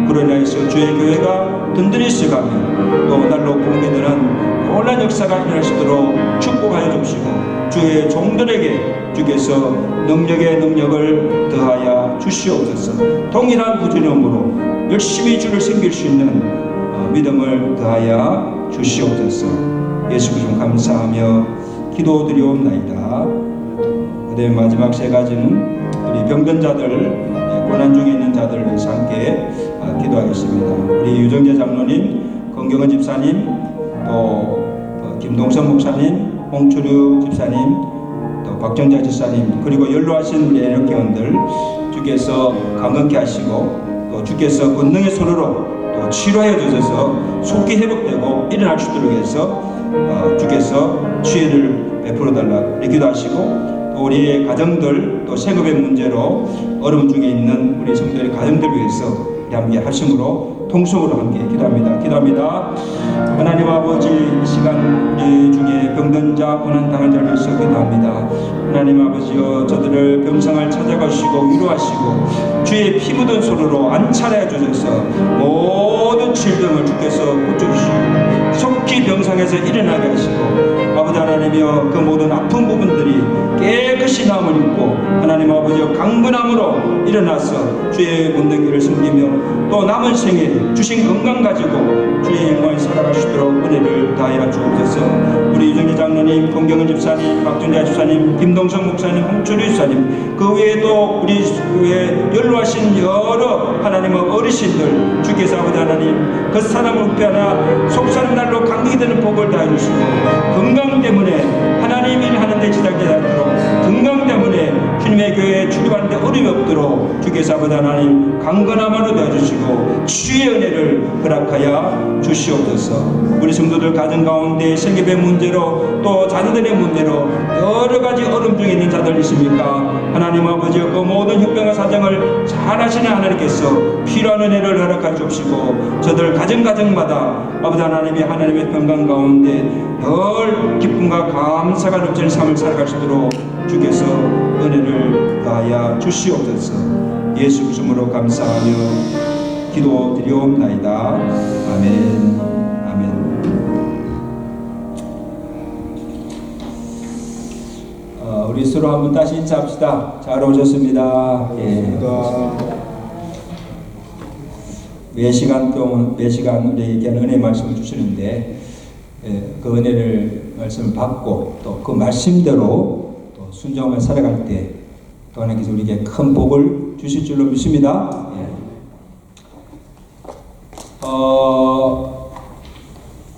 그로 인하여서 주의 교회가 든든히 쓰가며 또 날로 공개되는 놀라운 역사가 일어날 수 있도록 축복하여 주시고 주의 종들에게 주께서 능력의 능력을 더하여 주시옵소서. 동일한 부지런함으로 열심히 주를 섬길 수 있는 믿음을 더하여 주시옵소서. 예수 그리스도 감사하며 기도드리옵나이다. 그다음에 마지막 세 가지는 우리 병든 자들, 고난 중에 있는 자들을 위해서 함께 기도하겠습니다. 우리 유정재 장로님, 권경은 집사님, 또 김동선 목사님, 홍철유 집사님, 또 박정자 집사님, 그리고 연로하신 우리 애력회원들 주께서 강건케 하시고 또 주께서 권능의 손으로 또 치료하여 주셔서 속히 회복되고 일어날 수 있도록 해서 주께서 치유를 베풀어 달라 기도하시고, 또 우리의 가정들, 또 세금의 문제로 어려움 중에 있는 우리 성도의 가정들 위해서 우리 함께 하심으로 통성으로 함께 기도합니다. 하나님 아버지, 이 시간 우리 중에 병든 자, 고난당한 자를 위해서 기도합니다. 하나님 아버지여, 저들을 병상을 찾아가시고 위로하시고 주의 피 묻은 손으로 안찰해 주셔서 모든 질병을 주께서 고쳐주시고 속히 병상에서 일어나게 하시고, 아버지 하나님이여, 그 모든 아픈 부분들이 깨끗이 나음을 입고 하나님 아버지여 강건함으로 일어나서 주의 문등기를 섬기며 또 남은 생에 주신 건강 가지고 주의 영광을 살아갈 수 있도록 은혜를 다하여 주옵소서. 우리 유정재 장로님, 권경은 집사님, 박정자 집사님, 김동성 목사님, 홍철유 집사님, 그 외에도 우리 교회 연로하신 여러 하나님의 어르신들 주께서 아버지 하나님 그 사람을 흡하나 속사는 날로 강력이 되는 복을 다해 주시고, 건강 때문에 하나님 일 하는데 지장되지 않도록, 건강 때문에 주님의 교회에 출입하는데 어려움이 없도록 주께서 아버지 하나님 강건함으로 되어주시고 주의 은혜를 허락하여 주시옵소서. 우리 성도들 가정 가운데 생계의 문제로 또 자녀들의 문제로 여러 가지 어려움 중에 있는 자들 있습니까? 하나님 아버지, 그 모든 형편과 사정을 잘 아시는 하나님께서 필요한 은혜를 허락하여 주시고 저들 가정마다 아버지 하나님이 하나님의 평강 가운데 늘 기쁨과 감사가 넘치는 삶을 살아갈 수 있도록 주께서 은혜를 다하여 주시옵소서. 예수 그리스도로 감사하며 기도드리옵나이다. 아멘. 아멘. 우리 서로 한번 다시 인사합시다. 잘 오셨습니다. 예. 매시간 우리에게 은혜 말씀을 주시는데, 그 은혜를 말씀을 받고 또 그 말씀대로 또 순종을 살아갈 때 또 하나님께서 우리에게 큰 복을 주실 줄로 믿습니다.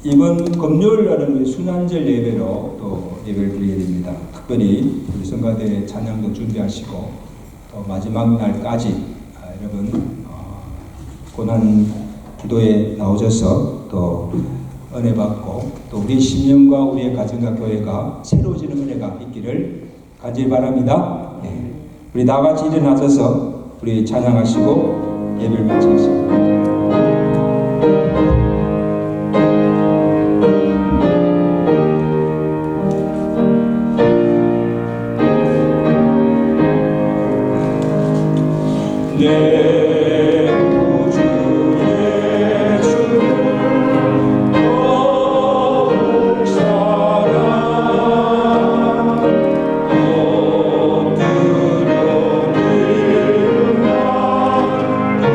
이번 금요일 날은 우리 순환절 예배로 또 예배를 드리게 됩니다. 특별히 우리 성가대 찬양도 준비하시고 또 마지막 날까지 여러분 고난 기도에 나오셔서 또 은혜 받고 또 우리 신령과 우리의 가정과 교회가 새로워지는 은혜가 있기를 간절히 바랍니다. 우리 다 같이 일어나셔서 우리 찬양하시고 예배를 마치겠습니다.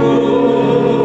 오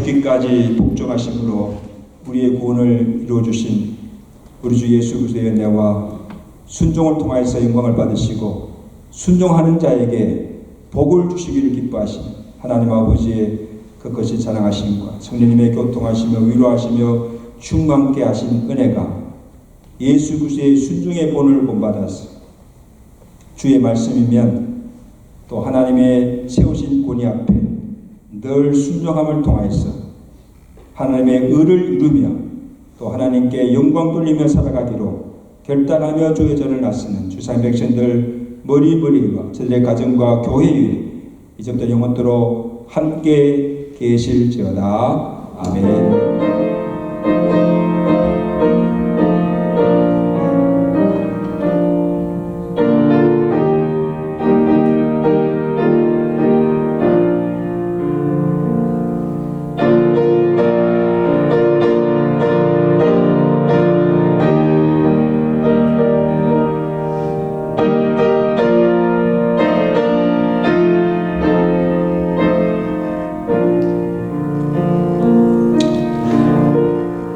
죽기까지 복종하심으로 우리의 구원을 이루어주신 우리 주 예수 그리스도의 은혜와 순종을 통하여서 영광을 받으시고 순종하는 자에게 복을 주시기를 기뻐하신 하나님 아버지의 그것이 자랑하심과 성령님의 교통하시며 위로하시며 충만케 하신 은혜가 예수 그리스도의 순종의 본을 본받아서 주의 말씀이면 또 하나님의 세우신 권위 앞에 늘 순종함을 통하여서 하나님의 의를 이루며 또 하나님께 영광 돌리며 살아가기로 결단하며 주의 전을 나서는 주상 백성들 머리머리와 저들의 가정과 교회 위에 이제부터 영원토록 함께 계실지어다. 아멘.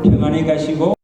평안히 가시고